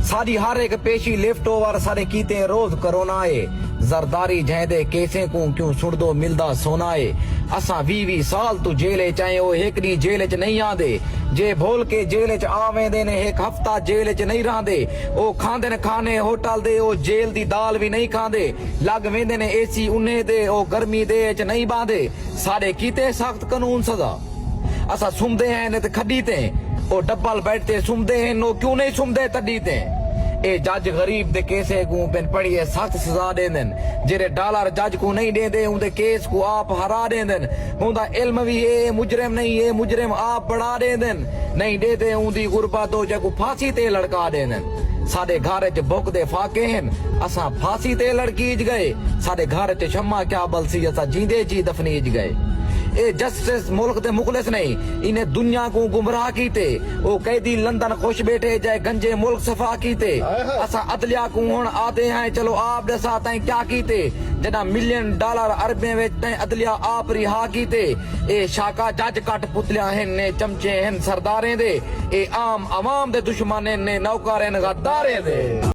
साडी हर एक पेशी lift over सारे कीते रोज करोना है जरदारी जैदे केसे को क्यों सुन दो मिलदा सोना है असा 20 साल तू जेल चाहे ओ एक दी जेल च नहीं आंदे जे भोल के जेल च आवेंदे ने एक हफ्ता जेल च नहीं रहंदे ओ खांदे ने खाने होटल दे ओ जेल दी दाल भी नहीं खांदे लग वेंदे ने एसी उन्ने दे ओ गर्मी दे च नहीं बांदे साडे कीते सख्त कानून सजा असा सुमदे हैं ने ते खड्डी ते ओ डबल बेड ते सुमदे हैं नो क्यों नहीं सुमदे तड्डी ते ए जज गरीब दे केसे को पेन पढ़िए सख्त सजा देंदन जेरे डॉलर जज को नहीं देंदे उनदे केस को आप हरा देंदन उनदा इल्म भी ए मुजरिम नहीं ए मुजरिम आप बढ़ा देंदन नहीं देते उनदी गुरबत तो जको फांसी ते लड़का देंदन साडे घर च बुक दे फाके हैं असा फांसी ते लड़कीज गए साडे घर च शम्मा क्या बलसी असा जींदे जी दफनीज गए ए जस्टिस मुल्क दे मुखलिस नहीं इन्हें दुनिया को गुमराह कीते ओ कैदी लंदन खुश बैठे जाए गंजे मुल्क सफा कीते असा अदलिया को हुन आते हैं चलो आप दसा ताई क्या कीते जना $1 मिलियन अरबे विच ताई अदलिया आप रिहा कीते ए शाका जज कट पुतलिया हैं ने चमचे हैं सरदारें दे ए आम अवाम दे दुश्मन ने नौकरें गद्दारें दे।